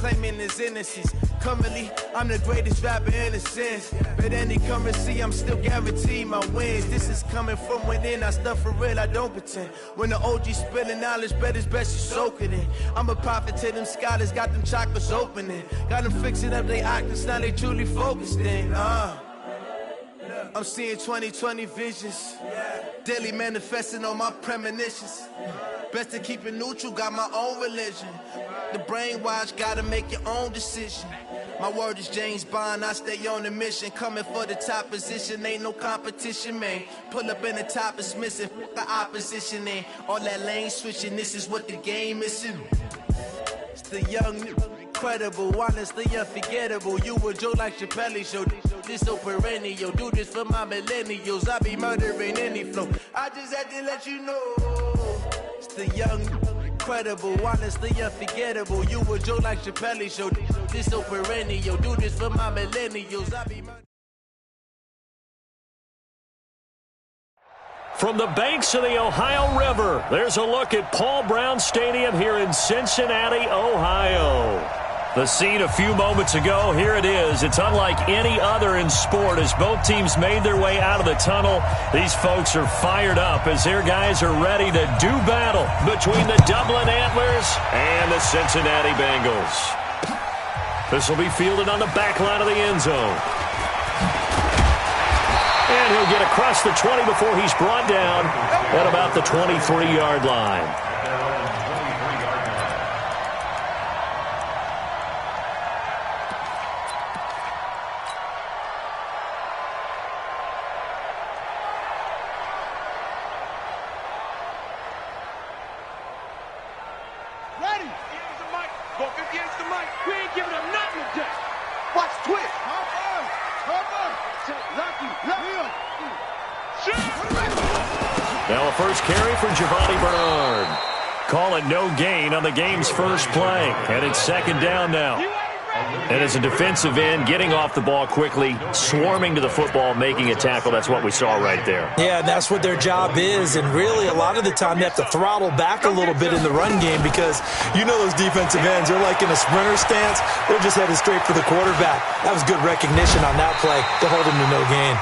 claiming his innocence. Currently, I'm the greatest rapper in a sense. But any currency, I'm still guaranteed my wins. This is coming from within, I stuff for real, I don't pretend. When the OG spilling knowledge, bet it's best you soak it in. I'm a prophet to them scholars, got them chakras opening. Got them fixing up they octaves, now they truly focused in. I'm seeing 2020 visions. Daily manifesting on my premonitions. Best to keep it neutral, got my own religion. The brainwash, gotta make your own decision. My word is James Bond, I stay on the mission. Coming for the top position, ain't no competition, man. Pull up in the top is missing, the opposition in. All that lane switching, this is what the game is. It's the young, incredible, honestly unforgettable. You a Joe like Chappelle show, this so perennial. Do this for my millennials, I be murdering any flow. I just had to let you know. It's the young, incredible, honestly unforgettable. You a Joe like Chappelle show, this so perennial. Do this for my millennials, I be murdering. From the banks of the Ohio River, there's a look at Paul Brown Stadium here in Cincinnati, Ohio. The scene a few moments ago, here it is. It's unlike any other in sport as both teams made their way out of the tunnel. These folks are fired up as their guys are ready to do battle between the Dublin Antlers and the Cincinnati Bengals. This will be fielded on the back line of the end zone. And he'll get across the 20 before he's brought down at about the 23-yard line. Ready? Here's the mic. Go 50 against the mic. We ain't giving him nothing today. Watch twist. Now a first carry for Giovanni Bernard. Call it no gain on the game's first play. And it's second down now. And as a defensive end, getting off the ball quickly, swarming to the football, making a tackle, that's what we saw right there. Yeah, and that's what their job is. And really, a lot of the time, they have to throttle back a little bit in the run game because you know those defensive ends, they're like in a sprinter stance. They're just headed straight for the quarterback. That was good recognition on that play to hold him to no gain.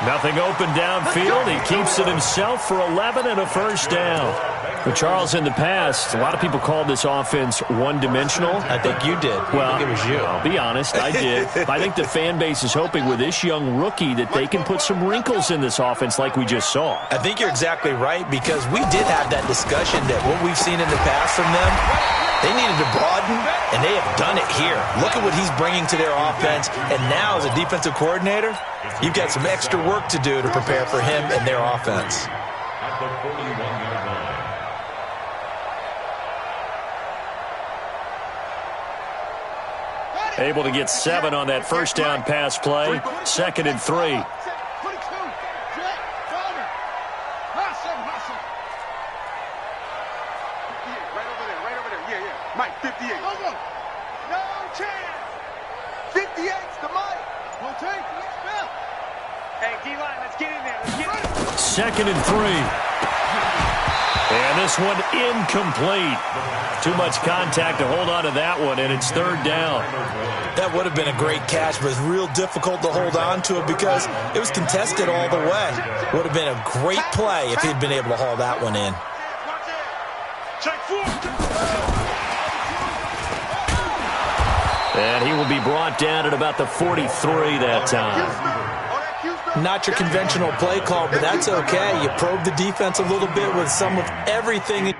Nothing open downfield. He keeps it himself for 11 and a first down. But Charles, in the past, a lot of people called this offense one-dimensional. I think you did. Well, I think it was you. I'll be honest, I did. I think the fan base is hoping with this young rookie that they can put some wrinkles in this offense like we just saw. I think you're exactly right because we did have that discussion that what we've seen in the past from them, they needed to broaden, and they have done it here. Look at what he's bringing to their offense, and now as a defensive coordinator, you've got some extra work to do to prepare for him and their offense. At the 41-yard line. Able to get 7 on that first down pass play. 2nd and 3. Mike, 58. No chance. 58's the Mike. We'll take it. Hey, D-line, let's get in there. Let's get in. 2nd and 3. And this one incomplete. Too much contact to hold on to that one, and it's 3rd down. That would have been a great catch, but it's real difficult to hold on to it because it was contested all the way. Would have been a great play if he'd been able to haul that one in. Check 4. And he will be brought down at about the 43 that time. Not your conventional play call, but that's okay. You probe the defense a little bit with some of everything.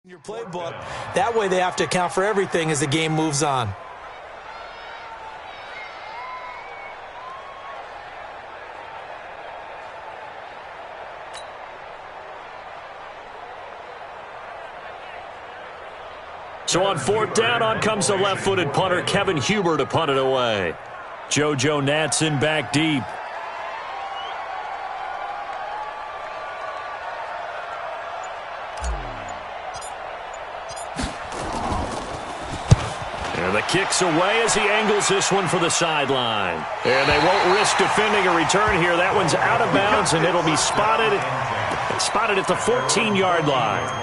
Your playbook. That way they have to account for everything as the game moves on. So on 4th down, on comes the left-footed punter, Kevin Huber, to punt it away. JoJo Natson back deep. And the kick's away as he angles this one for the sideline. And they won't risk defending a return here. That one's out of bounds, and it'll be spotted at the 14-yard line.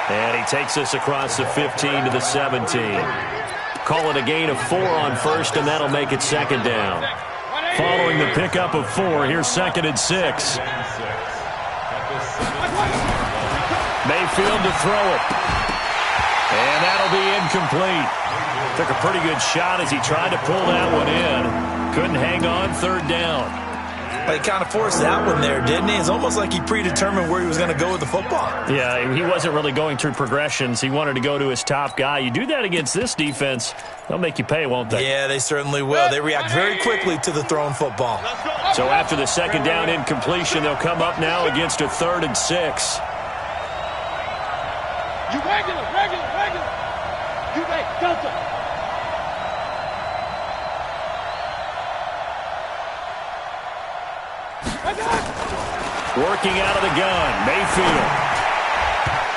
And he takes us across the 15 to the 17. Call it a gain of 4 on first, and that'll make it 2nd down. Following the pickup of 4, here's 2nd and 6. Mayfield to throw it. And that'll be incomplete. Took a pretty good shot as he tried to pull that one in. Couldn't hang on, 3rd down. He kind of forced that one there, didn't he? It's almost like he predetermined where he was going to go with the football. Yeah, he wasn't really going through progressions. He wanted to go to his top guy. You do that against this defense, they'll make you pay, won't they? Yeah, they certainly will. They react very quickly to the thrown football. So after the 2nd down incompletion, they'll come up now against a 3rd and 6. You regular. You make Delta. Working out of the gun, Mayfield.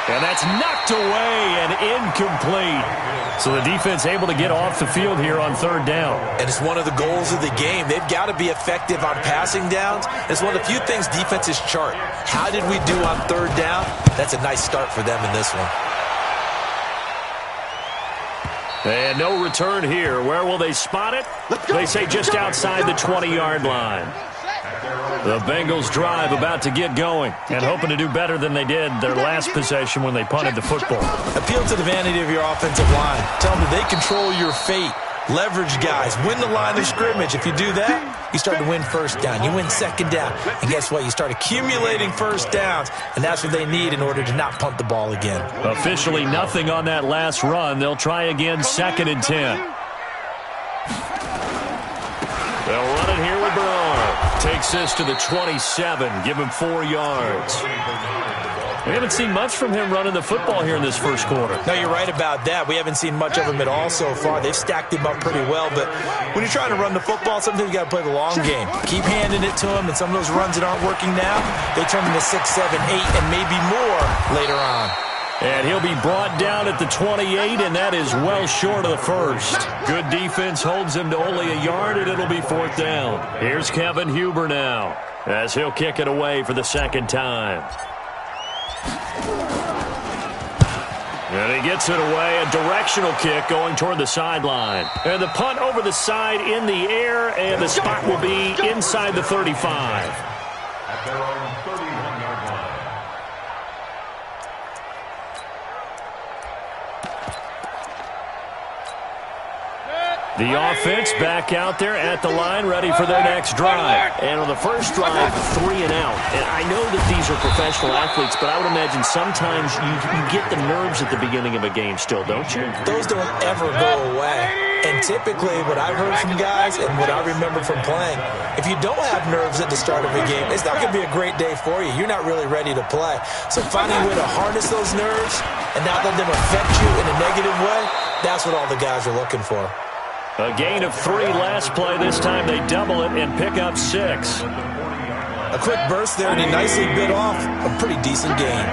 And that's knocked away and incomplete. So the defense able to get off the field here on 3rd down. And it's one of the goals of the game. They've got to be effective on passing downs. It's one of the few things defenses chart. How did we do on 3rd down? That's a nice start for them in this one. And no return here. Where will they spot it? They say just outside the 20-yard line. The Bengals drive about to get going and hoping to do better than they did their last possession when they punted the football. Appeal to the vanity of your offensive line. Tell them that they control your fate. Leverage guys. Win the line of scrimmage. If you do that, you start to win 1st down. You win 2nd down. And guess what? You start accumulating 1st downs. And that's what they need in order to not punt the ball again. Officially nothing on that last run. They'll try again 2nd and 10. They'll run it here with Bernard. Takes this to the 27. Give him 4 yards. We haven't seen much from him running the football here in this first quarter. No, you're right about that. We haven't seen much of him at all so far. They've stacked him up pretty well, but when you're trying to run the football, sometimes you got to play the long game. Keep handing it to him, and some of those runs that aren't working now, they turn into 6, 7, 8, and maybe more later on. And he'll be brought down at the 28, and that is well short of the first. Good defense holds him to only a yard, and it'll be 4th down. Here's Kevin Huber now, as he'll kick it away for the 2nd time. And he gets it away, a directional kick going toward the sideline. And the punt over the side in the air, and the spot will be inside the 35. At their own 31-yard line. The offense back out there at the line, ready for their next drive. And on the first drive, 3 and out. And I know that these are professional athletes, but I would imagine sometimes you get the nerves at the beginning of a game still, don't you? Those don't ever go away. And typically what I've heard from guys and what I remember from playing, if you don't have nerves at the start of a game, it's not going to be a great day for you. You're not really ready to play. So finding a way to harness those nerves and not let them affect you in a negative way, that's what all the guys are looking for. A gain of 3 last play. This time they double it and pick up 6. A quick burst there, and he nicely bit off a pretty decent gain.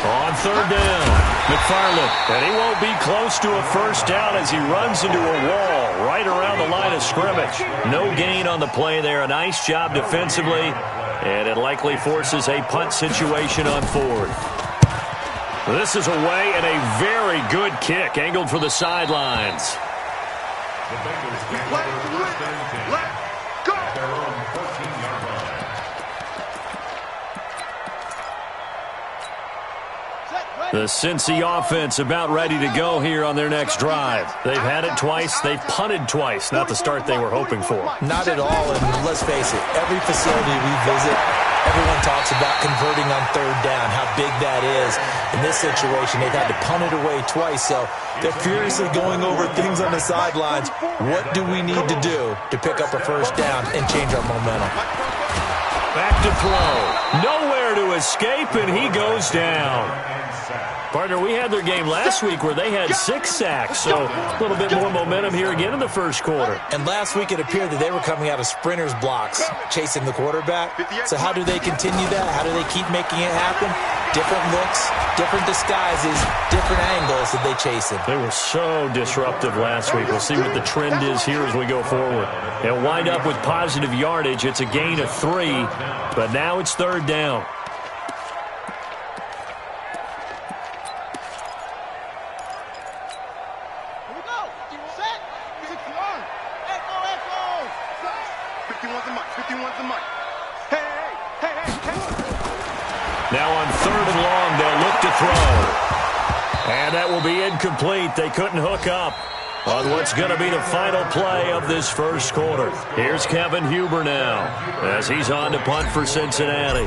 On 3rd down, McFarland. And he won't be close to a first down as he runs into a wall right around the line of scrimmage. No gain on the play there. A nice job defensively. And it likely forces a punt situation on fourth. This is away and a very good kick angled for the sidelines. The Bengals take over first and 10 at their own 14-yard line. The Cincy offense about ready to go here on their next drive. They've had it twice. They've punted twice. Not the start they were hoping for. Not at all, and let's face it, every facility we visit, everyone talks about converting on third down, how big that is. In this situation, they've had to punt it away twice, so they're furiously going over things on the sidelines. What do we need to do to pick up a first down and change our momentum? Back to throw. Nowhere to escape, and he goes down. Partner, we had their game last week where they had 6 sacks, so a little bit more momentum here again in the first quarter. And last week it appeared that they were coming out of sprinters blocks, chasing the quarterback. So how do they continue that? How do they keep making it happen? Different looks, different disguises, different angles that they chase him. They were so disruptive last week. We'll see what the trend is here as we go forward. They'll wind up with positive yardage. It's a gain of 3, but now it's third down. Now on third and long, they'll look to throw. And that will be incomplete. They couldn't hook up on what's going to be the final play of this first quarter. Here's Kevin Huber now as he's on to punt for Cincinnati.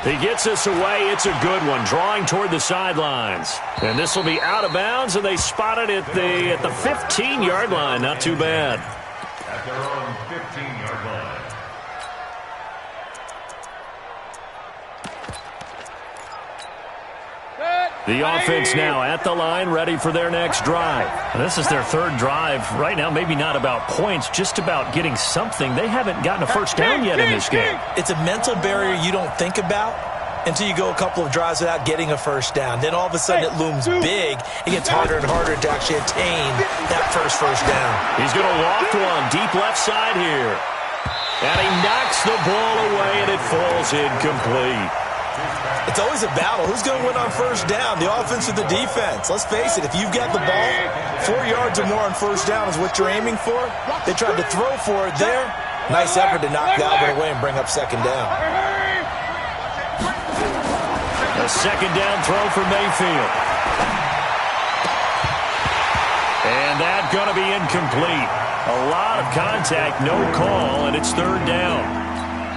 He gets this away. It's a good one, drawing toward the sidelines. And this will be out of bounds, and they spot it at the 15-yard line. Not too bad. At their own 15-yard line. The offense now at the line, ready for their next drive. And this is their third drive. Right now, maybe not about points, just about getting something. They haven't gotten a first down yet in this game. It's a mental barrier you don't think about until you go a couple of drives without getting a first down. Then all of a sudden it looms big. It gets harder and harder to actually attain that first down. He's going to loft one deep left side here. And he knocks the ball away, and it falls incomplete. It's always a battle. Who's going to win on first down, the offense or the defense? Let's face it, if you've got the ball, 4 yards or more on first down is what you're aiming for. They tried to throw for it there. Nice effort to knock Galvin away and bring up second down. A second down throw for Mayfield. And that's going to be incomplete. A lot of contact, no call, and it's third down.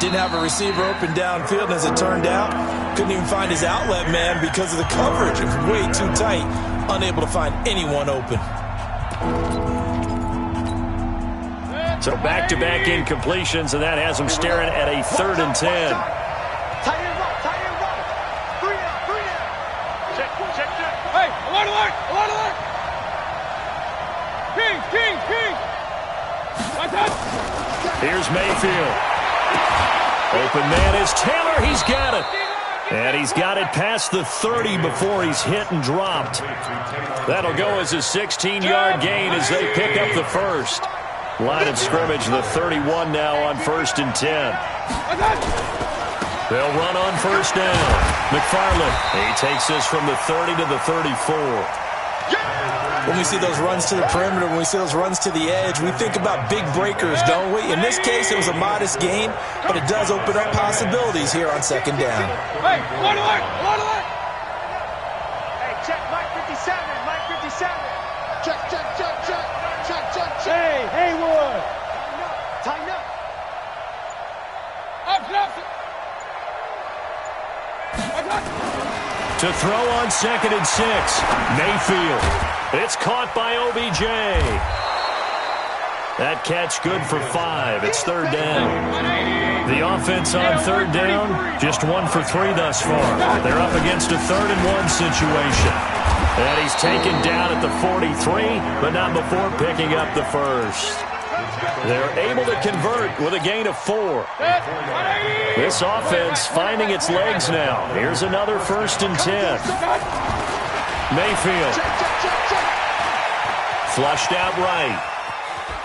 Didn't have a receiver open downfield, and as it turned out, couldn't even find his outlet man because of the coverage. It was way too tight, unable to find anyone open. So back-to-back incompletions, and that has him staring at a 3rd and 10. Tight end run. Three down. Check. Hey, alert. King. Here's Mayfield. Open man is Taylor. He's got it. And he's got it past the 30 before he's hit and dropped. That'll go as a 16-yard gain as they pick up the first. Line of scrimmage, the 31 now on 1st and 10. They'll run on first down. McFarland, he takes this from the 30 to the 34. When we see those runs to the perimeter, when we see those runs to the edge, we think about big breakers, don't we? In this case, it was a modest gain, but it does open up possibilities here on second down. Hey, alert. Hey, check, Mike 57. Check. Hey, Haywood. Tighten up. To throw on 2nd and 6, Mayfield. It's caught by OBJ. That catch good for 5. It's third down. The offense on third down, just 1 for 3 thus far. They're up against a 3rd and 1 situation. And he's taken down at the 43, but not before picking up the first. They're able to convert with a gain of 4. This offense finding its legs now. Here's another 1st and 10. Mayfield. Flushed out right.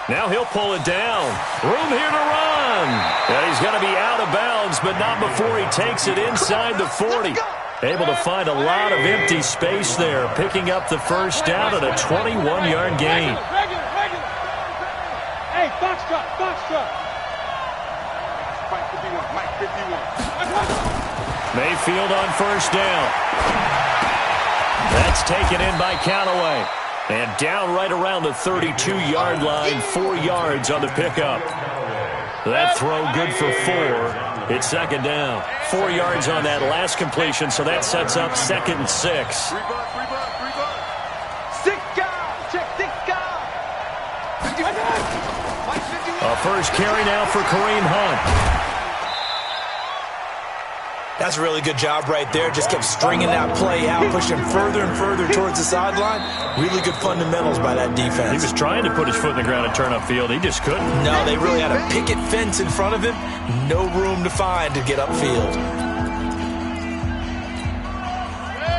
Now he'll pull it down. Room here to run. And he's going to be out of bounds, but not before he takes it inside the 40. Able to find a lot of empty space there, picking up the first down at a 21-yard gain. Hey, box truck, box truck. Mike 51, Mike 51. Mayfield on first down. That's taken in by Callaway. And down right around the 32-yard line, 4 yards on the pickup. That throw good for 4. It's second down. 4 yards on that last completion, so that sets up 2nd and 6. 6 guys, check 6 guys. A first carry now for Kareem Hunt. That's a really good job right there. Just kept stringing that play out, pushing further and further towards the sideline. Really good fundamentals by that defense. He was trying to put his foot in the ground and turn upfield. He just couldn't. No, they really had a picket fence in front of him. No room to find to get upfield.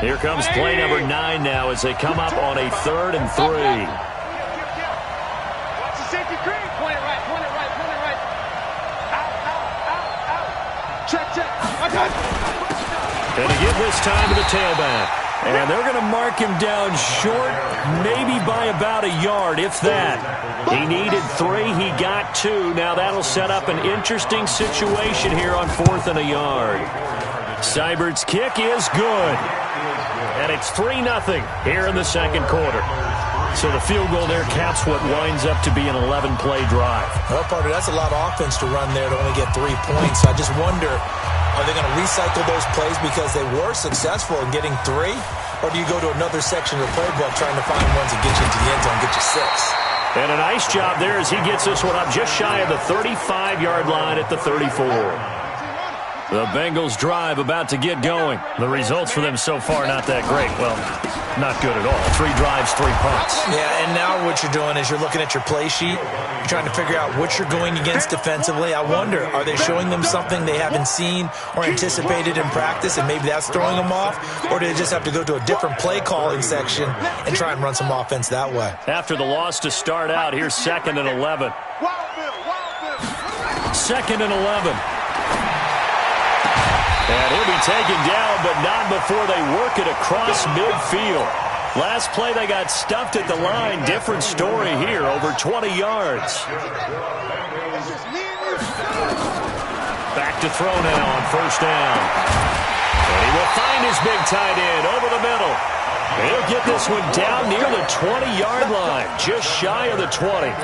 Here comes play number 9 now as they come up on a 3rd and 3. Watch the safety green. Point it right, point it right, point it right. Out. Check. And to give this time to the tailback. And they're going to mark him down short, maybe by about a yard, if that. He needed 3. He got 2. Now that'll set up an interesting situation here on 4th and a yard. Seibert's kick is good. And it's 3-0 here in the second quarter. So the field goal there caps what winds up to be an 11-play drive. Well, partner, that's a lot of offense to run there to only get 3 points. I just wonder, are they going to recycle those plays because they were successful in getting 3? Or do you go to another section of the playbook trying to find ones that get you into the end zone and get you 6? And a nice job there as he gets this one up just shy of the 35-yard line at the 34. The Bengals drive about to get going. The results for them so far not that great. Well, not good at all. 3 drives, 3 punts. Yeah, and now what you're doing is you're looking at your play sheet. You're trying to figure out what you're going against defensively. I wonder, are they showing them something they haven't seen or anticipated in practice, and maybe that's throwing them off? Or do they just have to go to a different play calling section and try and run some offense that way? After the loss to start out, here's 2nd and 11. 2nd and 11. And he'll be taken down, but not before they work it across midfield. Last play, they got stuffed at the line. Different story here, over 20 yards. Back to throw now on first down. And he will find his big tight end over the middle. He'll get this one down near the 20-yard line, just shy of the 20.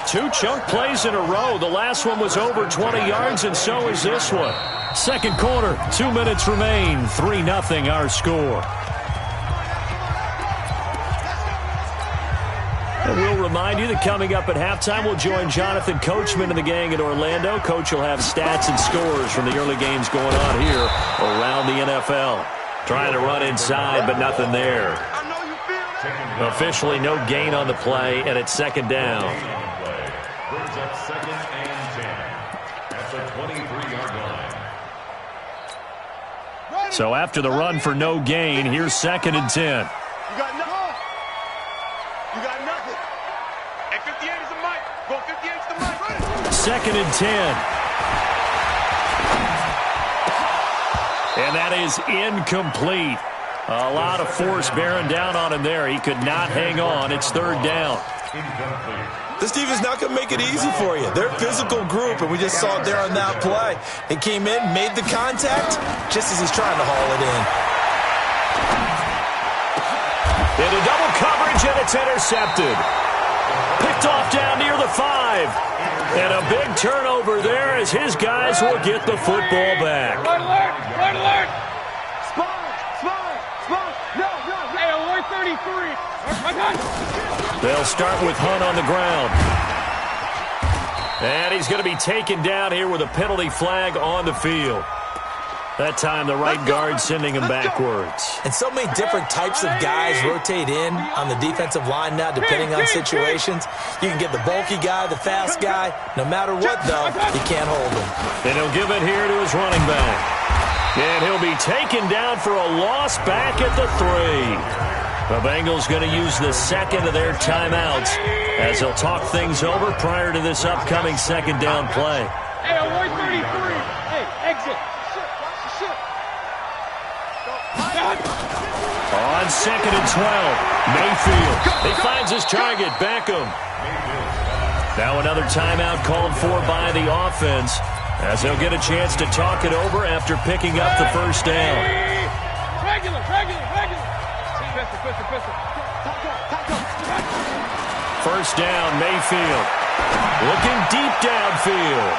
2 chunk plays in a row. The last one was over 20 yards, and so is this one. Second quarter, 2 minutes remain. 3-0 our score. And we'll remind you that coming up at halftime, we'll join Jonathan Coachman and the gang in Orlando. Coach will have stats and scores from the early games going on here around the NFL. Trying to run inside, but nothing there. Officially no gain on the play, and it's second down. Brings up 2nd and 10 at the 23-yard line. So after the run for no gain, here's 2nd and 10. You got nothing. You got nothing. Hey, 58 is the mic. Go 58 is the mic. 2nd and 10. And that is incomplete. A lot of force bearing down on him there. He could not hang on. It's 3rd down. This defense is not going to make it easy for you. They're a physical group, and we just saw it there on that play. He came in, made the contact, just as he's trying to haul it in. Into double coverage, and it's intercepted. Picked off down near the 5. And a big turnover there as his guys will get the football back. Red alert! Red alert! Spawn! No! Hey, alert 33! They'll start with Hunt on the ground. And he's going to be taken down here with a penalty flag on the field. That time, the right guard sending him backwards. And so many different types of guys rotate in on the defensive line now, depending on situations. You can get the bulky guy, the fast guy. No matter what, though, you can't hold him. And he'll give it here to his running back. And he'll be taken down for a loss back at the 3. The Bengals going to use the second of their timeouts as they'll talk things over prior to this upcoming second down play. Hey, avoid 33. Hey, exit. On second and 12, Mayfield. He finds his target, Beckham. Now another timeout called for by the offense as they'll get a chance to talk it over after picking up the first down. Regular. First down, Mayfield. Looking deep downfield.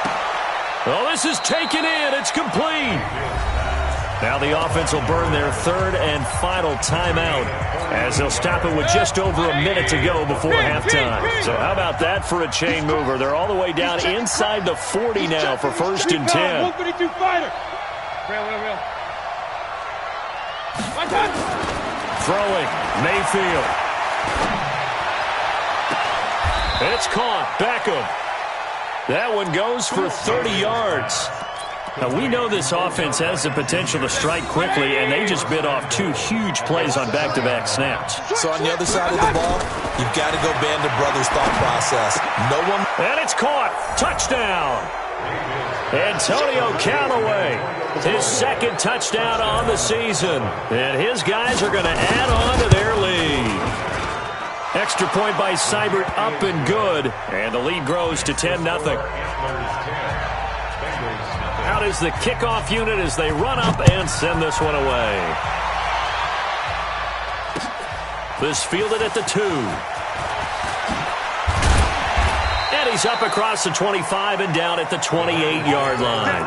Oh, this is taken in. It's complete. Now the offense will burn their third and final timeout as they'll stop it with just over a minute to go before halftime. So how about that for a chain mover? They're all the way down inside the 40 now for first and 10. 152 fighter. Real. Throwing, Mayfield. It's caught, Beckham. That one goes for 30 yards. Now, we know this offense has the potential to strike quickly, and they just bit off two huge plays on back-to-back snaps. So on the other side of the ball, you've got to go Band of Brothers thought process. No one... And it's caught. Touchdown. Antonio Callaway, his second touchdown on the season. And his guys are going to add on to their lead. Extra point by Seibert up and good. And the lead grows to 10-0. Out is the kickoff unit as they run up and send this one away. This fielded at the 2. And he's up across the 25 and down at the 28-yard line.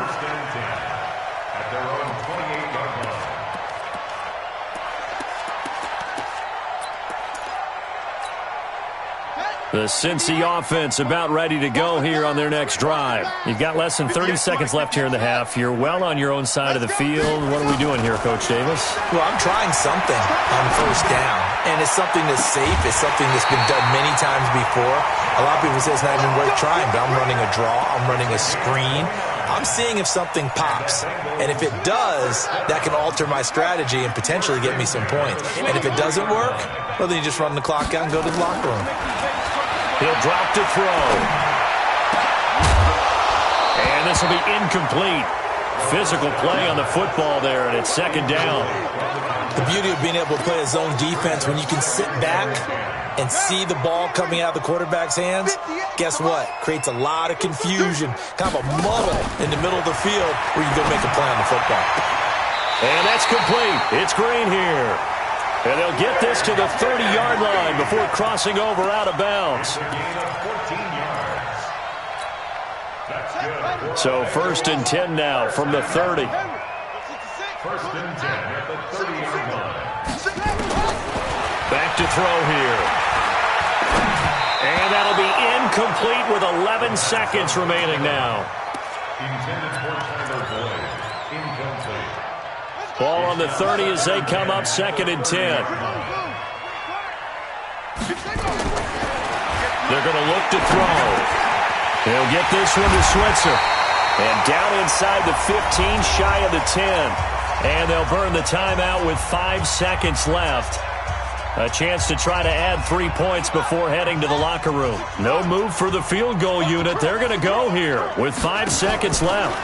The Cincy offense about ready to go here on their next drive. You've got less than 30 seconds left here in the half. You're well on your own side of the field. What are we doing here, Coach Davis? Well, I'm trying something on first down, and it's something that's safe. It's something that's been done many times before. A lot of people say it's not even worth trying, but I'm running a draw. I'm running a screen. I'm seeing if something pops, and if it does, that can alter my strategy and potentially get me some points. And if it doesn't work, well, then you just run the clock out and go to the locker room. He'll drop to throw. And this will be incomplete. Physical play on the football there, and it's second down. The beauty of being able to play a zone defense when you can sit back and see the ball coming out of the quarterback's hands, guess what? Creates a lot of confusion, kind of a muddle in the middle of the field where you can go make a play on the football. And that's complete. It's Green here. And they'll get this to the 30-yard line before crossing over out of bounds. So first and 10 now from the 30. First and 10 at the 30-yard line. Back to throw here. And that'll be incomplete with 11 seconds remaining now. Intended for Tyler Boyd. Incomplete. Ball on the 30 as they come up second and 10. They're going to look to throw. They'll get this one to Switzer. And down inside the 15, shy of the 10. And they'll burn the timeout with 5 seconds left. A chance to try to add 3 points before heading to the locker room. No move for the field goal unit. They're going to go here with 5 seconds left.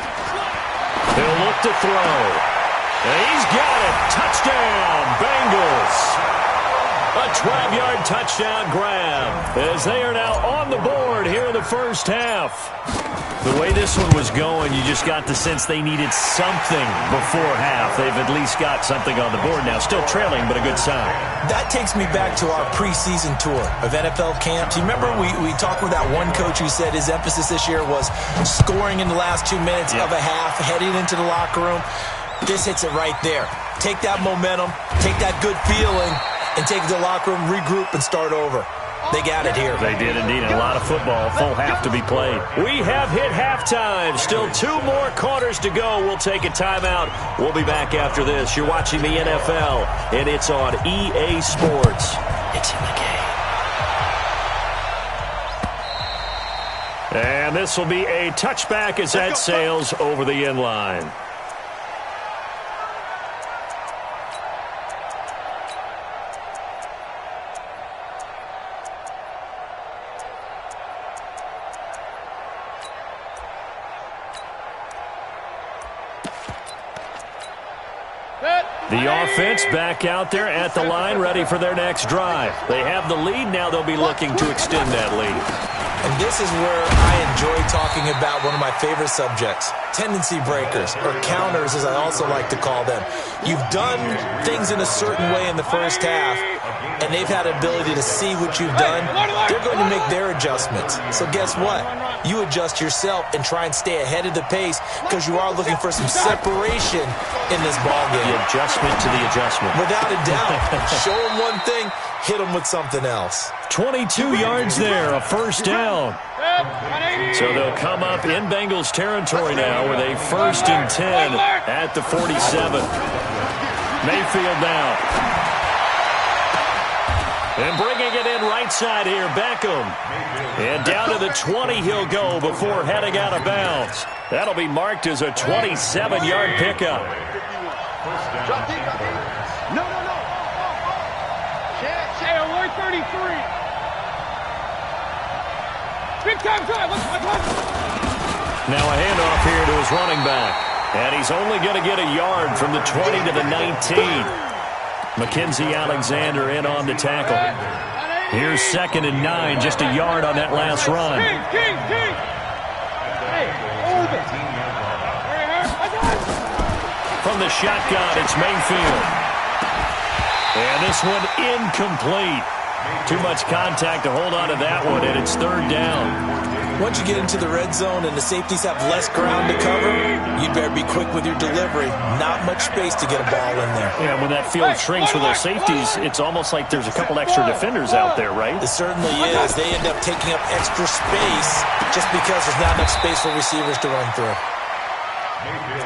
They'll look to throw. And he's got it. Touchdown, Bengals. A 12-yard touchdown grab as they are now on the board here in the first half. The way this one was going, you just got the sense they needed something before half. They've at least got something on the board now. Still trailing, but a good sign. That takes me back to our preseason tour of NFL camps. You remember we talked with that one coach who said his emphasis this year was scoring in the last 2 minutes of a half, heading into the locker room. This hits it right there. Take that momentum, take that good feeling, and take it to the locker room, regroup, and start over. They got it here. They did indeed. A lot of football, full half to be played. We have hit halftime. Still 2 more quarters to go. We'll take a timeout. We'll be back after this. You're watching the NFL, and it's on EA Sports. It's in the game. And this will be a touchback as that sails over the end line. The offense back out there at the line, ready for their next drive. They have the lead. Now they'll be looking to extend that lead. And this is where I enjoy talking about one of my favorite subjects, tendency breakers, or counters as I also like to call them. You've done things in a certain way in the first half, and they've had the ability to see what you've done. They're going to make their adjustments. So guess what? You adjust yourself and try and stay ahead of the pace because you are looking for some separation in this ballgame. The adjustment to the adjustment. Without a doubt. Show them one thing, hit them with something else. 22 yards there, a first down. So they'll come up in Bengals territory now with a 1st and 10 at the 47. Mayfield now. And bringing it in right side here, Beckham. And down to the 20 he'll go before heading out of bounds. That'll be marked as a 27-yard pickup. No. Hey, alert 33. Big time drive. Now a handoff here to his running back. And he's only going to get a yard from the 20 to the 19. Mackenzie Alexander in on the tackle. Here's 2nd and 9, just a yard on that last run. King. Hey, over. From the shotgun, it's Mayfield. And this one incomplete. Too much contact to hold on to that one, and it's 3rd down. Once you get into the red zone and the safeties have less ground to cover, you'd better be quick with your delivery. Not much space to get a ball in there. Yeah, when that field shrinks for those safeties, it's almost like there's a couple extra defenders out there, right? It certainly is. They end up taking up extra space just because there's not enough space for receivers to run through.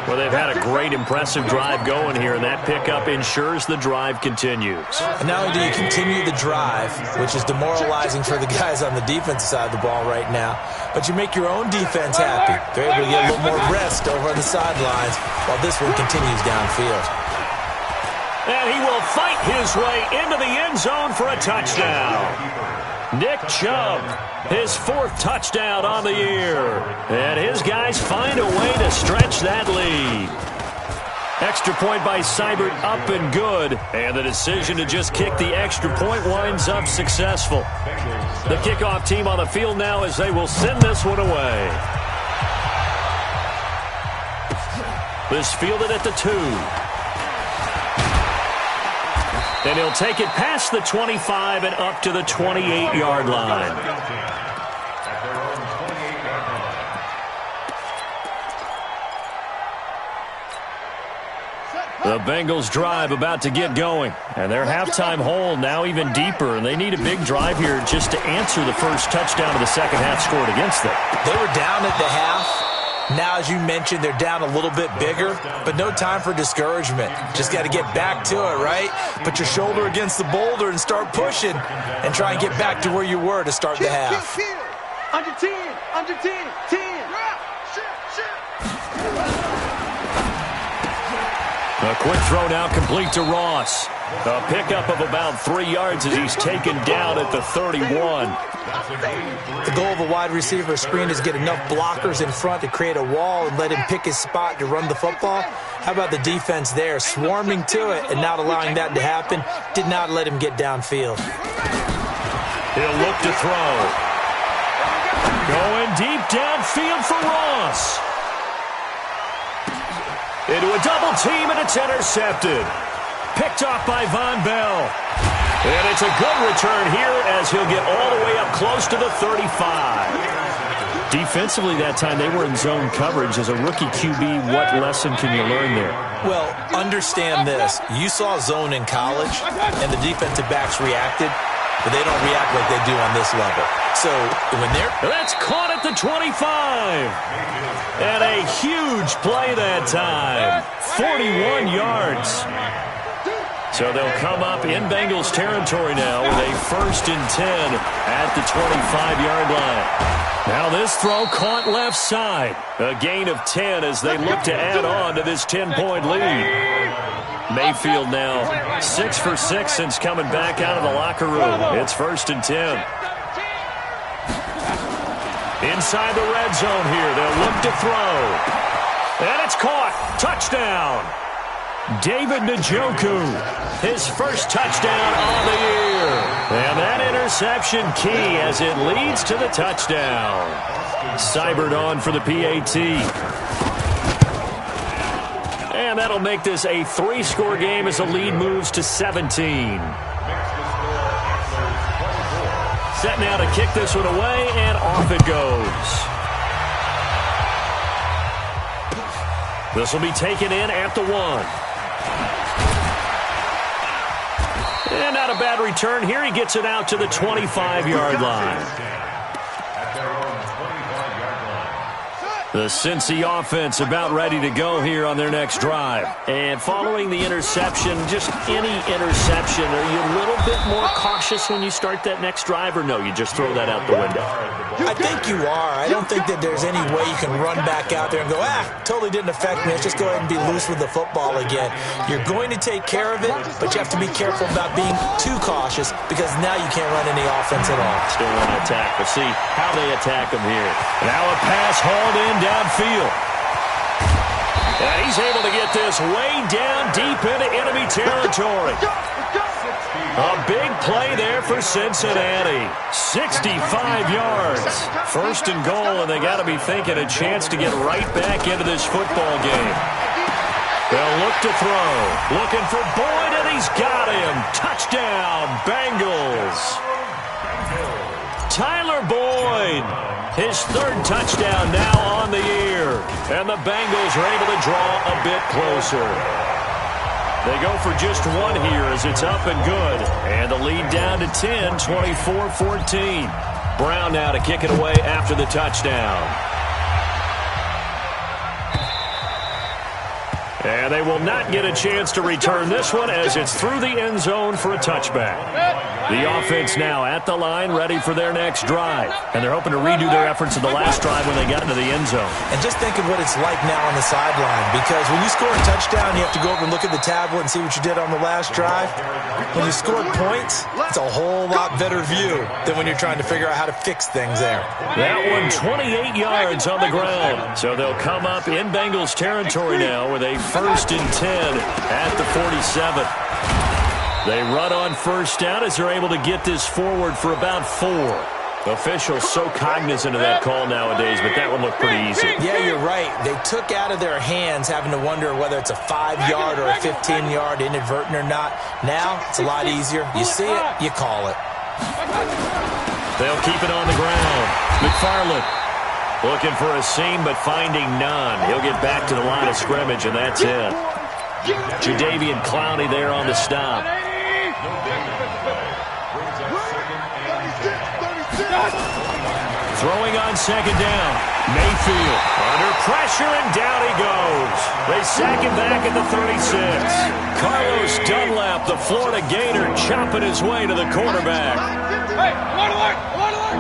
Well, they've had a great, impressive drive going here, and that pickup ensures the drive continues. And not only do you continue the drive, which is demoralizing for the guys on the defensive side of the ball right now, but you make your own defense happy. They're able to get a little more rest over on the sidelines while this one continues downfield. And he will fight his way into the end zone for a touchdown. Nick Chubb, his 4th touchdown on the year. And his guys find a way to stretch that lead. Extra point by Seibert, up and good. And the decision to just kick the extra point winds up successful. The kickoff team on the field now as they will send this one away. This fielded at the 2. And he'll take it past the 25 and up to the 28-yard line. The Bengals drive about to get going. And their halftime hole now even deeper. And they need a big drive here just to answer the first touchdown of the second half scored against them. They were down at the half. Now, as you mentioned, they're down a little bit bigger, but no time for discouragement. Just got to get back to it, right? Put your shoulder against the boulder and start pushing and try and get back to where you were to start the half. Under 10, 10. A quick throw now complete to Ross. A pickup of about 3 yards as he's taken down at the 31. The goal of a wide receiver screen is get enough blockers in front to create a wall and let him pick his spot to run the football. How about the defense there, swarming to it and not allowing that to happen? Did not let him get downfield. He'll look to throw. Going deep downfield for Ross. Into a double team, and it's intercepted. Picked off by Von Bell. And it's a good return here as he'll get all the way up close to the 35. Defensively that time, they were in zone coverage. As a rookie QB, what lesson can you learn there? Well, understand this. You saw zone in college, and the defensive backs reacted, but they don't react like they do on this level. So when they're... That's caught at the 25. And a huge play that time. 41 yards. So they'll come up in Bengals territory now with a 1st and 10 at the 25-yard line. Now this throw caught left side. A gain of 10 as they look to add on to this 10-point lead. Mayfield now 6 for 6 since coming back out of the locker room. It's 1st and 10. Inside the red zone here. They'll look to throw. And it's caught. Touchdown. David Njoku, his first touchdown on the year. And that interception key as it leads to the touchdown. Seibert on for the PAT. And that'll make this a 3-score game as the lead moves to 17. Set now to kick this one away, and off it goes. This will be taken in at the 1. And not a bad return here. He gets it out to the 25-yard line. The Cincy offense about ready to go here on their next drive. And following the interception, just any interception, are you a little bit more cautious when you start that next drive, or no, you just throw that out the window? I think you are. I don't think that there's any way you can run back out there and go, totally didn't affect me. Let's just go ahead and be loose with the football again. You're going to take care of it, but you have to be careful about being too cautious because now you can't run any offense at all. Still want to attack. We'll see how they attack them here. Now a pass hauled in downfield. And he's able to get this way down deep into enemy territory. A big play there for Cincinnati. 65 yards. First and goal, and they got to be thinking a chance to get right back into this football game. They'll look to throw. Looking for Boyd, and he's got him. Touchdown, Bengals. Tyler Boyd. His 3rd touchdown now on the year. And the Bengals are able to draw a bit closer. They go for just 1 here as it's up and good. And the lead down to 10, 24-14. Brown now to kick it away after the touchdown. And they will not get a chance to return this one as it's through the end zone for a touchback. The offense now at the line, ready for their next drive. And they're hoping to redo their efforts in the last drive when they got into the end zone. And just think of what it's like now on the sideline, because when you score a touchdown, you have to go over and look at the tablet and see what you did on the last drive. When you score points, it's a whole lot better view than when you're trying to figure out how to fix things there. That one 28 yards on the ground. So they'll come up in Bengals territory now with a 1st and 10 at the 47. They run on first down as they're able to get this forward for about 4. Officials so cognizant of that call nowadays, but that one looked pretty easy. Yeah, you're right. They took out of their hands having to wonder whether it's a 5-yard or a 15-yard inadvertent or not. Now, it's a lot easier. You see it, you call it. They'll keep it on the ground. McFarland looking for a seam, but finding none. He'll get back to the line of scrimmage, and that's it. Jadeveon Clowney there on the stop. Throwing on second down. Mayfield under pressure, and down he goes. They sack him back at the 36. Carlos Dunlap, the Florida Gator, chopping his way to the quarterback. Hey, I'm on alert! I'm on alert!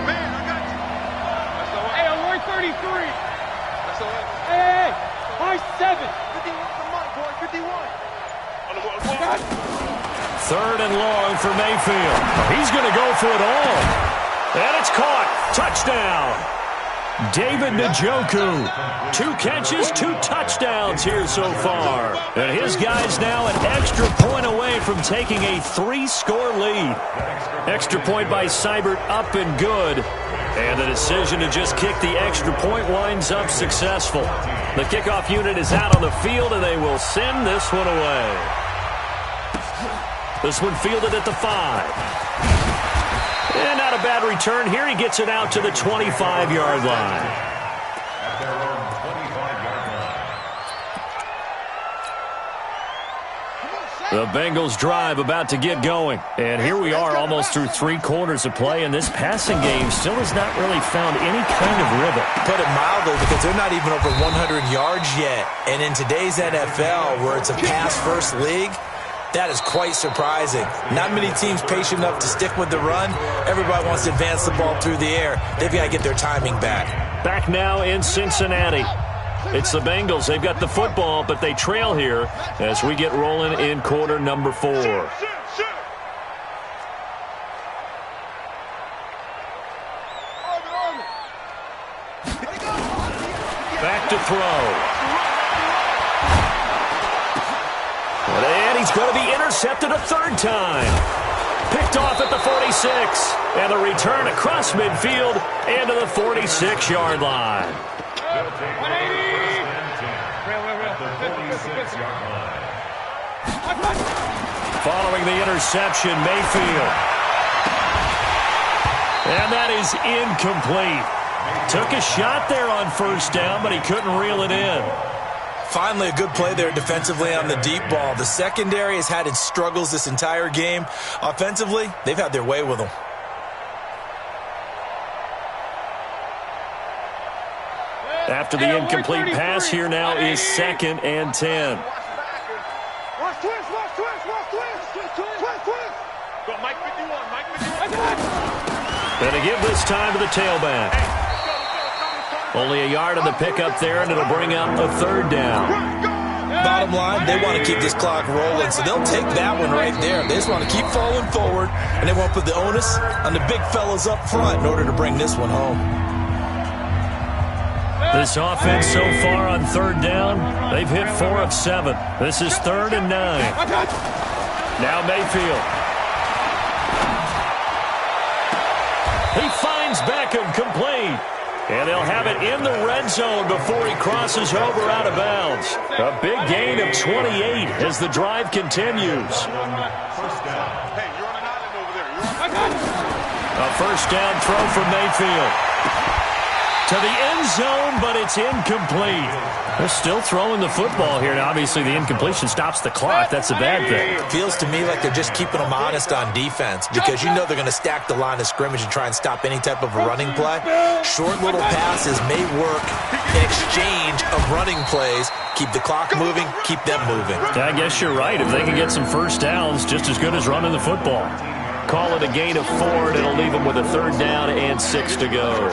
Man, I got you. Hey, alert 33. Hey, high 7. 51 the month, boy, 51. 3rd and long for Mayfield. He's going to go for it all. And it's caught. Touchdown. David Njoku. 2 catches, 2 touchdowns here so far. And his guys now an extra point away from taking a 3-score lead. Extra point by Seibert, up and good. And the decision to just kick the extra point winds up successful. The kickoff unit is out on the field, and they will send this one away. This one fielded at the 5. And not a bad return here. He gets it out to the 25-yard line. The Bengals drive about to get going. And here we are almost through 3 quarters of play, and this passing game still has not really found any kind of rhythm. Put it mildly, because they're not even over 100 yards yet. And in today's NFL, where it's a pass-first league, that is quite surprising. Not many teams patient enough to stick with the run. Everybody wants to advance the ball through the air. They've got to get their timing back. Back now in Cincinnati. It's the Bengals. They've got the football, but they trail here as we get rolling in quarter number 4. Back to throw. going to be intercepted a third time. Picked off at the 46. And the return across midfield into the 46-yard line. Following the interception, Mayfield. And that is incomplete. Took a shot there on first down, but he couldn't reel it in. Finally, a good play there defensively on the deep ball. The secondary has had its struggles this entire game. Offensively, they've had their way with them. After the incomplete pass, here now is 2nd and 10. Going to give this time to the tailback. Only a yard on the pickup there, and it'll bring up a third down. Bottom line, they want to keep this clock rolling, so they'll take that one right there. They just want to keep falling forward, and they won't put the onus on the big fellas up front in order to bring this one home. This offense so far on third down, they've hit 4 of 7. This is 3rd and 9. Now Mayfield. He finds Beckham complete. And they'll have it in the red zone before he crosses over out of bounds. A big gain of 28 as the drive continues. A first down throw from Mayfield. To the end zone, but it's incomplete. They're still throwing the football here. Now, obviously, the incompletion stops the clock. That's a bad thing. Feels to me like they're just keeping them honest on defense because you know they're going to stack the line of scrimmage and try and stop any type of a running play. Short little passes may work in exchange of running plays. Keep the clock moving, keep them moving. I guess you're right. If they can get some first downs, just as good as running the football. Call it a gain of 4, and it'll leave them with a third down and 6 to go.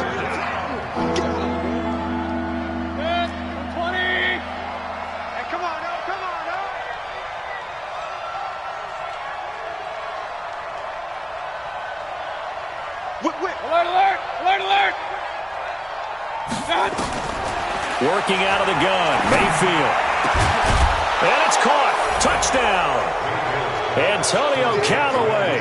Working out of the gun, Mayfield. And it's caught. Touchdown. Antonio Callaway,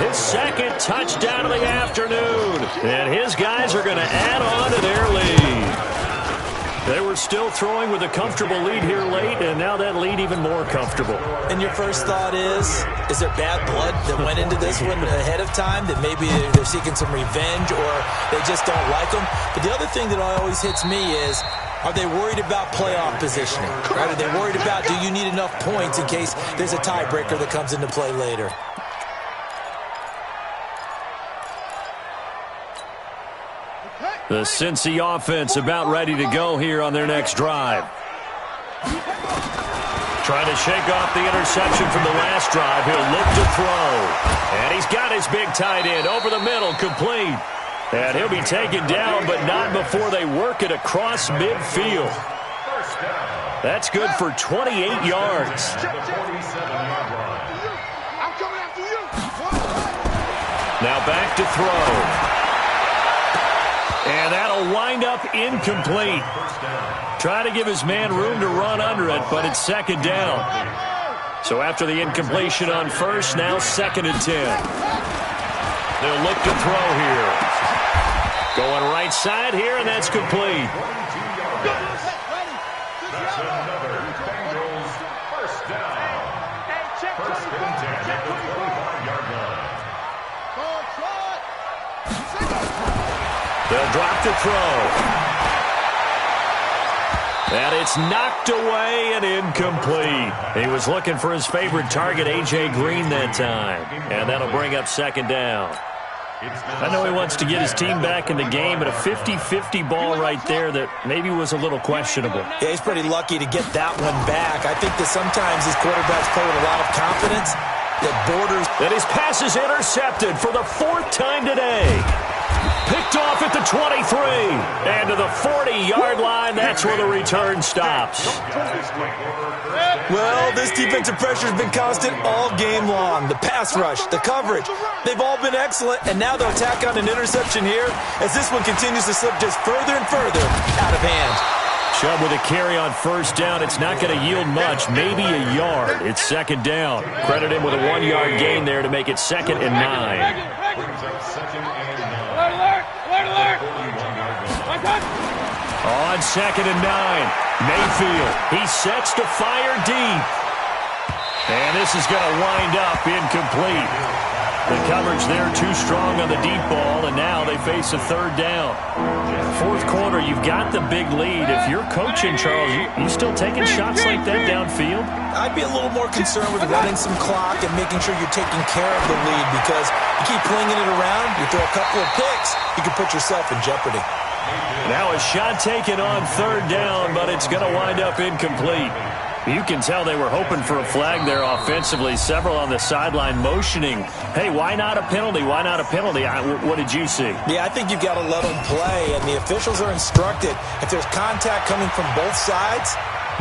his 2nd touchdown of the afternoon. And his guys are going to add on to their lead. They were still throwing with a comfortable lead here late, and now that lead even more comfortable. And your first thought is there bad blood that went into this one ahead of time, that maybe they're seeking some revenge or they just don't like them? But the other thing that always hits me is, are they worried about playoff positioning? Right? Are they worried about, do you need enough points in case there's a tiebreaker that comes into play later? The Cincy offense about ready to go here on their next drive. Trying to shake off the interception from the last drive. He'll look to throw. And he's got his big tight end over the middle, complete. And he'll be taken down, but not before they work it across midfield. That's good for 28 yards. Now back to throw. And that'll wind up incomplete. Try to give his man room to run under it, but it's 2nd down. So after the incompletion on first, now 2nd and 10. They'll look to throw here. Going right side here, and that's complete. That's another Bengals first down. First and 10 at the 25-yard line. They'll drop the throw. And it's knocked away and incomplete. He was looking for his favorite target, A.J. Green, that time. And that'll bring up 2nd down. I know he wants to get his team back in the game, but a 50-50 ball right there that maybe was a little questionable. Yeah, he's pretty lucky to get that one back. I think that sometimes these quarterbacks play with a lot of confidence that borders. And his pass is intercepted for the 4th time today. Picked off at the 23. And to the 40-yard line, that's where the return stops. Well, this defensive pressure has been constant all game long. The pass rush, the coverage, they've all been excellent. And now they'll tack on an interception here as this one continues to slip just further and further out of hand. Chubb with a carry on first down. It's not going to yield much, maybe a yard. It's second down. Credit him with a 1-yard gain there to make it 2nd and 9. On 2nd and 9, Mayfield. He sets to fire deep. And this is going to wind up incomplete. The coverage there too strong on the deep ball, and now they face a 3rd down. 4th quarter, you've got the big lead. If you're coaching, Charles, you still taking shots like that downfield? I'd be a little more concerned with running some clock and making sure you're taking care of the lead, because you keep flinging it around, you throw a couple of picks, you can put yourself in jeopardy. Now a shot taken on 3rd down, but it's going to wind up incomplete. You can tell they were hoping for a flag there offensively. Several on the sideline motioning, hey, why not a penalty? Why not a penalty? What did you see? Yeah, I think you've got to let them play, and the officials are instructed, if there's contact coming from both sides,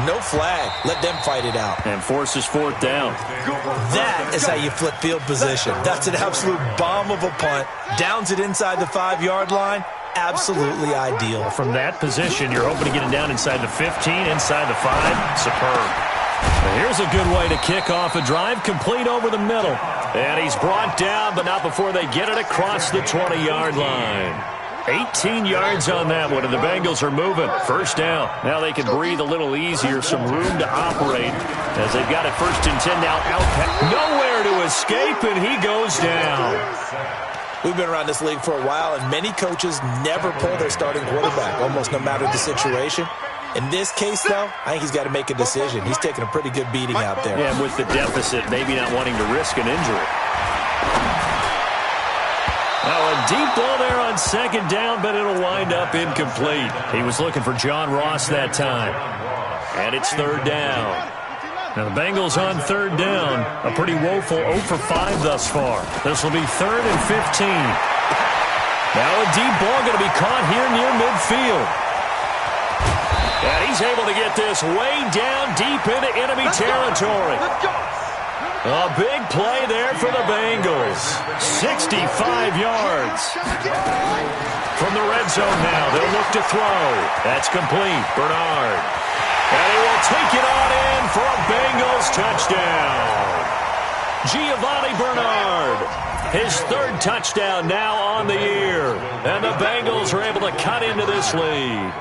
no flag. Let them fight it out. And forces 4th down. That is how you flip field position. That's an absolute bomb of a punt. Downs it inside the 5-yard line. Absolutely ideal. From that position, you're hoping to get it down inside the 15, inside the 5. Superb. Now here's a good way to kick off a drive, complete over the middle. And he's brought down, but not before they get it across the 20-yard line. 18 yards on that one, and the Bengals are moving. 1st down. Now they can breathe a little easier, some room to operate as they've got it 1st and 10 now. Out, nowhere to escape, and he goes down. We've been around this league for a while, and many coaches never pull their starting quarterback, almost no matter the situation. In this case, though, I think he's got to make a decision. He's taking a pretty good beating out there. Yeah, with the deficit, maybe not wanting to risk an injury. Now a deep ball there on 2nd down, but it'll wind up incomplete. He was looking for John Ross that time. And it's 3rd down. Now the Bengals on 3rd down, a pretty woeful 0 for 5 thus far. This will be 3rd and 15. Now a deep ball going to be caught here near midfield. And he's able to get this way down deep into enemy territory. A big play there for the Bengals. 65 yards. From the red zone now, they'll look to throw. That's complete. Bernard. And he will take it on in for a Bengals touchdown. Giovanni Bernard, his 3rd touchdown now on the year. And the Bengals are able to cut into this lead.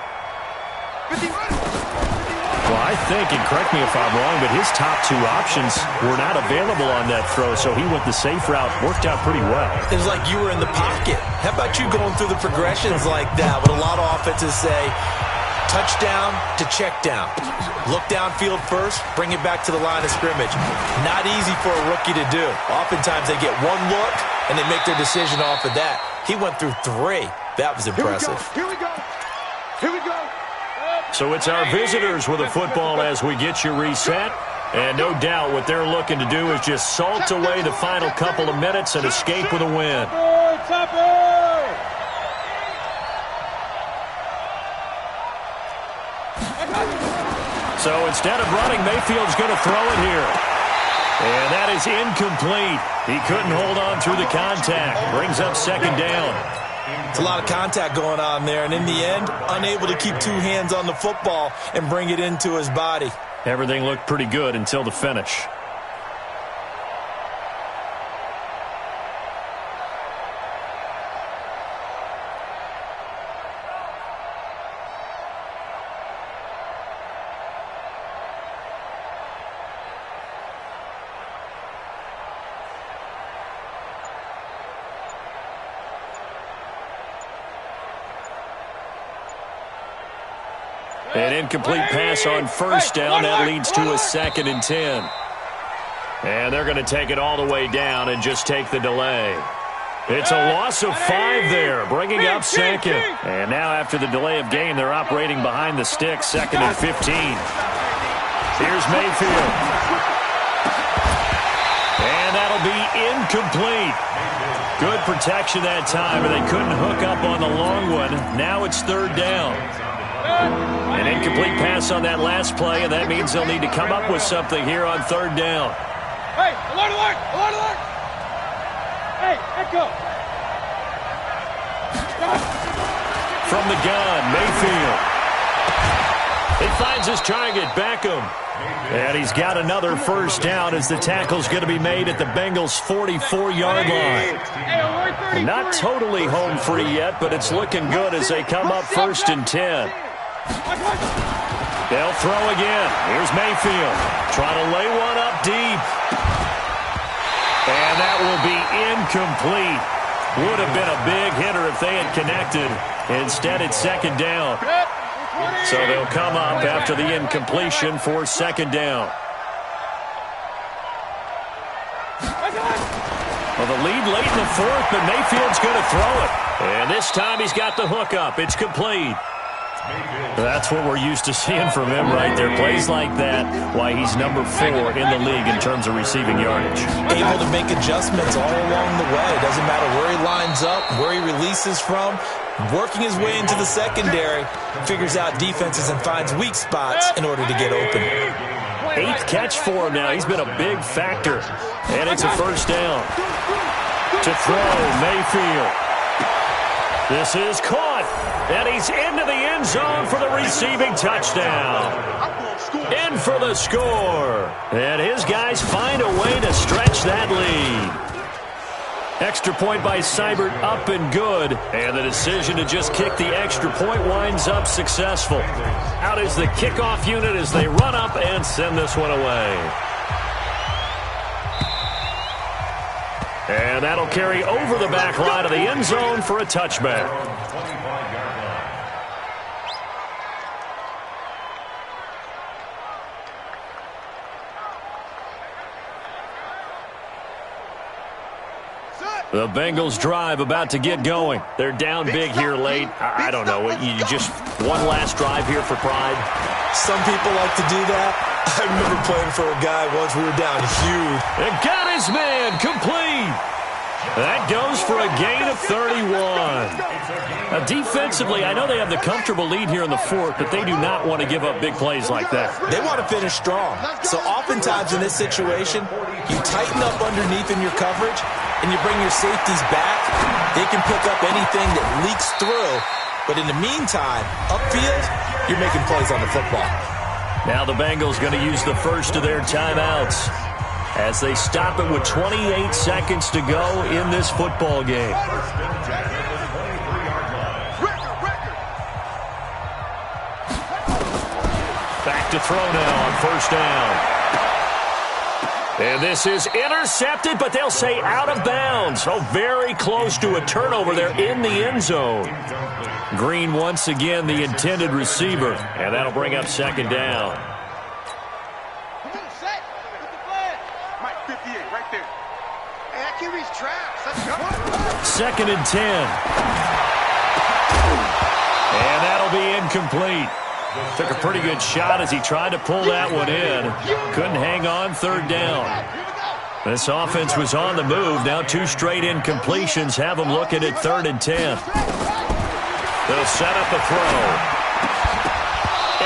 Well, I think, and correct me if I'm wrong, but his top 2 options were not available on that throw, so he went the safe route. Worked out pretty well. It was like you were in the pocket. How about you going through the progressions like that? What a lot of offenses say, touchdown to check down. Look downfield first, bring it back to the line of scrimmage. Not easy for a rookie to do. Oftentimes they get one look, and they make their decision off of that. He went through 3. That was impressive. Here we go. Here we go. So it's our visitors with the football as we get you reset. And no doubt what they're looking to do is just salt away the final couple of minutes and escape with a win. So instead of running, Mayfield's going to throw it here. And that is incomplete. He couldn't hold on through the contact. Brings up 2nd down. It's a lot of contact going on there, and in the end, unable to keep 2 hands on the football and bring it into his body. Everything looked pretty good until the finish. An incomplete pass on 1st down. That leads to a 2nd and 10. And they're going to take it all the way down and just take the delay. It's a loss of 5 there, bringing up 2nd. And now after the delay of game, they're operating behind the sticks, 2nd and 15. Here's Mayfield. And that'll be incomplete. Good protection that time, and they couldn't hook up on the long one. Now it's 3rd down. An incomplete pass on that last play, and that means they'll need to come up with something here on 3rd down. Hey, alert, alert, alert, alert. Hey, echo. From the gun, Mayfield. He finds his target, Beckham. And he's got another first down as the tackle's going to be made at the Bengals' 44-yard line. Not totally home free yet, but it's looking good as they come up 1st and 10. They'll throw again. Here's Mayfield trying to lay one up deep. And that will be incomplete. Would have been a big hitter if they had connected. Instead, it's 2nd down. So they'll come up after the incompletion for 2nd down. Well, the lead late in the 4th, but Mayfield's going to throw it. And this time he's got the hook up. It's complete. That's what we're used to seeing from him right there. Plays like that, why he's number 4 in the league in terms of receiving yardage. Able to make adjustments all along the way. Doesn't matter where he lines up, where he releases from. Working his way into the secondary, figures out defenses and finds weak spots in order to get open. 8th catch for him now. He's been a big factor. And it's a first down. To throw, Mayfield. This is caught. And he's into the end zone for the receiving touchdown. In for the score. And his guys find a way to stretch that lead. Extra point by Seibert up and good. And the decision to just kick the extra point winds up successful. Out is the kickoff unit as they run up and send this one away. And that'll carry over the back line of the end zone for a touchback. The Bengals drive about to get going. They're down big here late. I don't know. You just one last drive here for pride. Some people like to do that. I remember playing for a guy once we were down huge. And got his man complete. That goes for a gain of 31. Now, defensively, I know they have the comfortable lead here in the 4th, but they do not want to give up big plays like that. They want to finish strong. So oftentimes in this situation, you tighten up underneath in your coverage, and you bring your safeties back. They can pick up anything that leaks through. But in the meantime, upfield, you're making plays on the football. Now the Bengals going to use the first of their timeouts as they stop it with 28 seconds to go in this football game. Back to throw now on first down. And this is intercepted, but they'll say out of bounds. Oh, very close to a turnover there in the end zone. Green once again the intended receiver, and that'll bring up 2nd down. 2nd and 10. And that'll be incomplete. Took a pretty good shot as he tried to pull that one in. Couldn't hang on 3rd down. This offense was on the move. Now 2 straight incompletions have them looking at 3rd and 10. They'll set up a throw.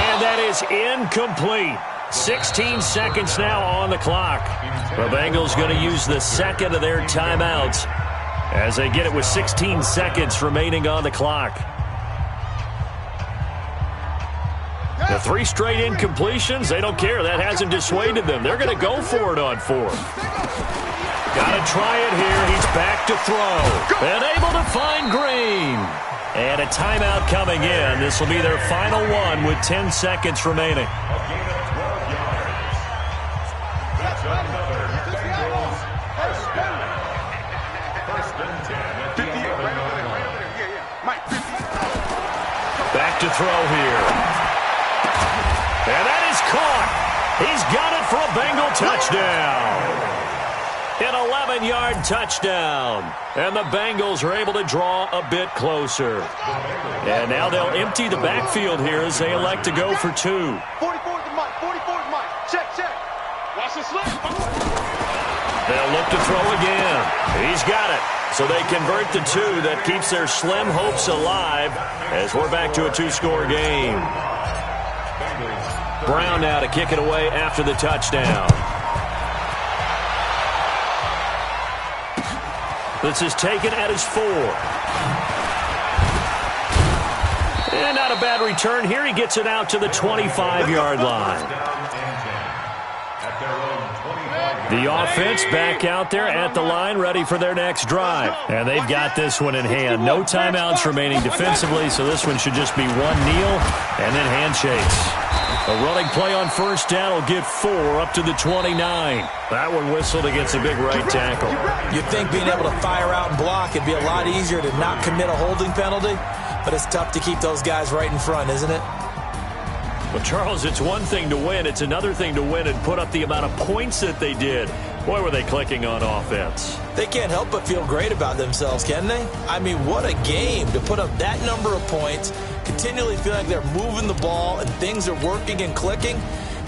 And that is incomplete. 16 seconds now on the clock. The Bengals going to use the 2nd of their timeouts as they get it with 16 seconds remaining on the clock. The 3 straight incompletions, they don't care. That hasn't dissuaded them. They're going to go for it on 4th. Got to try it here. He's back to throw. And able to find Green. And a timeout coming in. This will be their final one with 10 seconds remaining. Back to throw here. And that is caught. He's got it for a Bengal touchdown. An 11-yard touchdown. And the Bengals are able to draw a bit closer. And now they'll empty the backfield here as they elect to go for 2. 44 is the mic. 44 is mic. Check, check. Watch the slip. They'll look to throw again. He's got it. So they convert the 2. That keeps their slim hopes alive as we're back to a 2-score game. Brown now to kick it away after the touchdown. This is taken at his 4. And not a bad return here. He gets it out to the 25-yard line. The offense back out there at the line, ready for their next drive. And they've got this one in hand. No timeouts remaining defensively, so this one should just be one kneel and then handshakes. A running play on first down will get 4 up to the 29. That one whistled against a big right tackle. You'd think being able to fire out and block would be a lot easier to not commit a holding penalty, but it's tough to keep those guys right in front, isn't it? Well, Charles, it's one thing to win. It's another thing to win and put up the amount of points that they did. Boy, were they clicking on offense. They can't help but feel great about themselves, can they? I mean, what a game to put up that number of points, continually feel like they're moving the ball and things are working and clicking.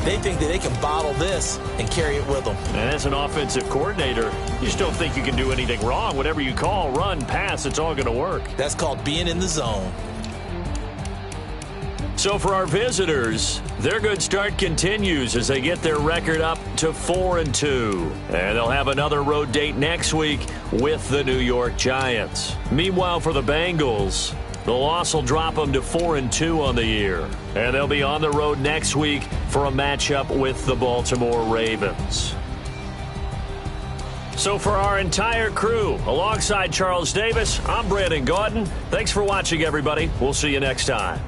They think that they can bottle this and carry it with them. And as an offensive coordinator, you just don't think you can do anything wrong. Whatever you call, run, pass, it's all going to work. That's called being in the zone. So for our visitors, their good start continues as they get their record up to 4-2. And they'll have another road date next week with the New York Giants. Meanwhile, for the Bengals, the loss will drop them to 4-2 on the year. And they'll be on the road next week for a matchup with the Baltimore Ravens. So for our entire crew, alongside Charles Davis, I'm Brandon Gaudin. Thanks for watching, everybody. We'll see you next time.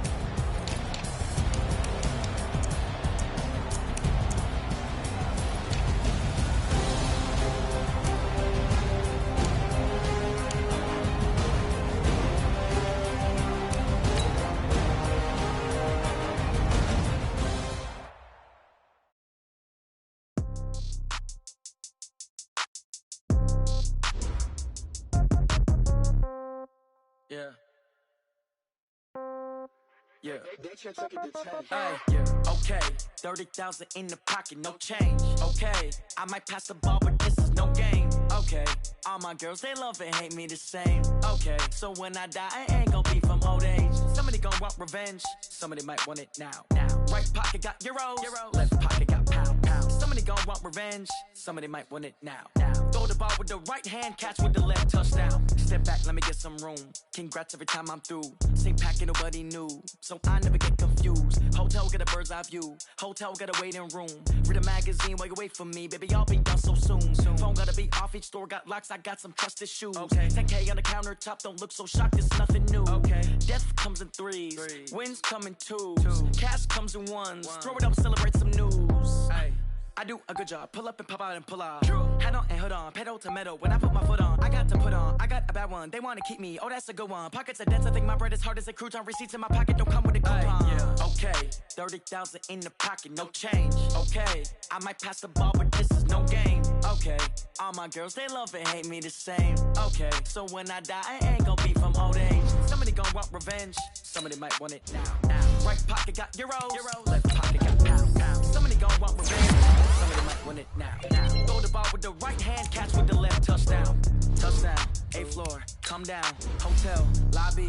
Yeah. Okay. 30,000 in the pocket, no change. Okay. I might pass the ball, but this is no game. Okay. All my girls, they love and hate me the same. Okay. So when I die, I ain't gonna be from old age. Somebody gonna want revenge. Somebody might want it now. Right pocket got euros. Left pocket got pound. Somebody gonna want revenge. Somebody might want it now. Throw the ball with the right hand, catch with the left, touchdown. Step back, let me get some room. Congrats every time I'm through. Same packet, nobody knew. So I never get confused. Hotel get a bird's eye view. Hotel got a waiting room. Read a magazine while you wait for me. Baby, I'll be done so soon. Phone gotta be off, each store got locks. I got some trusted shoes. Okay. 10K on the countertop, don't look so shocked, it's nothing new. Okay. Death comes in threes. Wins come in twos. Cash comes in ones. Throw it up, celebrate some news. Ay. I do a good job. Pull up and pop out and pull out. Head on and hood on. Pedal to metal. When I put my foot on, I got to put on. I got a bad one. They want to keep me. Oh, that's a good one. Pockets are dense. I think my bread is hard as a crouton. Receipts in my pocket don't come with a coupon. Okay. 30,000 in the pocket. No change. Okay. I might pass the ball, but this is no game. Okay. All my girls, they love and hate me the same. Okay. So when I die, I ain't gonna be from old age. Somebody gonna want revenge. Somebody might want it now. Right pocket got euros. Left pocket got pound. Somebody gonna want revenge. Somebody might want it now. Throw the ball with the right hand, catch with the left, touchdown. Touchdown, A floor, come down, hotel, lobby.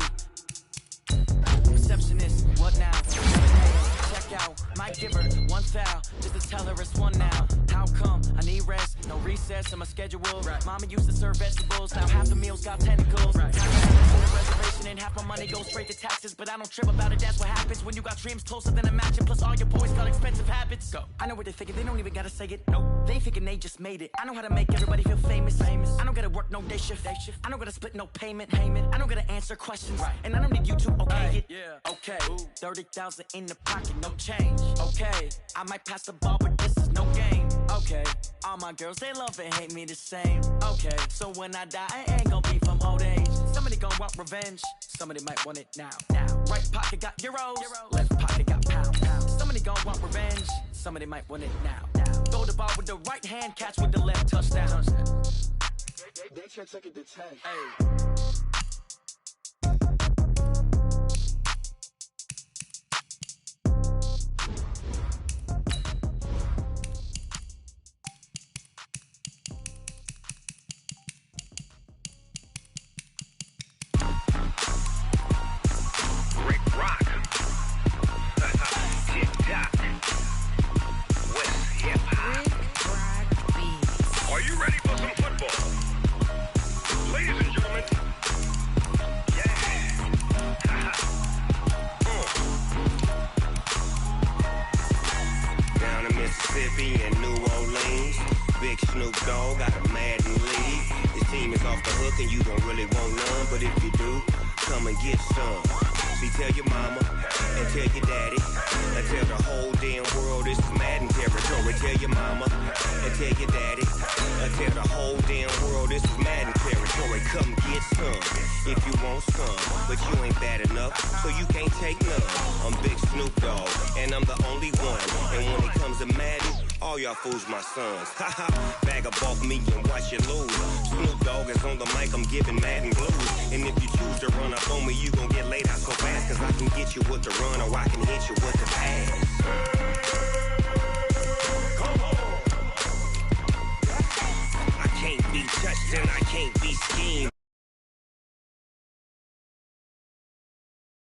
Receptionist, what now? Check out, might give her one foul, just to tell her it's one now. How come? I need rest, no recess in my schedule. Right. Mama used to serve vegetables, now half the meals got tentacles. Right. Reservation and half my money goes straight to taxes, but I don't trip about it. That's what happens when you got dreams closer than a match, and plus all your boys got expensive habits. Go. I know what they're thinking, they don't even gotta say it. Nope. They ain't thinking they just made it. I know how to make everybody feel famous. I don't gotta work no day shift. I don't gotta split no payment. I don't gotta answer questions. Right. And I don't need you to okay it. Yeah. Okay. 30,000 in the pocket, no change. Okay. I might pass the ball, but this is no game. Okay. All my girls, they love and hate me the same. Okay. So when I die, I ain't gonna be from old age. Somebody gonna want revenge. Somebody might want it now. Right pocket got euros. Left pocket got pound. Somebody gonna want revenge. Somebody might want it now. Throw the ball with the right hand, catch with the left, touchdown. They should take it to 10. Hey. Are you ready for some football? Ladies and gentlemen, Big Snoop Dogg got a Madden league. His team is off the hook and you don't really want none, but if you do, come and get some. See, tell your mama and tell your daddy and tell the whole damn world this is Madden territory. Tell your mama and tell your daddy and tell the whole damn world this is Madden territory. Come get some if you want some, but you ain't bad enough, so you can't take none. I'm Big Snoop Dogg and I'm the only one. And when it comes to Madden, all y'all fools my sons. Haha, bag up off me and watch you lose. Snoop Dogg is on the mic, I'm giving Madden blues. And if you choose to run up on me, you gon' get laid out so fast, cause I can get you with the run or I can hit you with the pass. Come on. I can't be touched and I can't be schemed.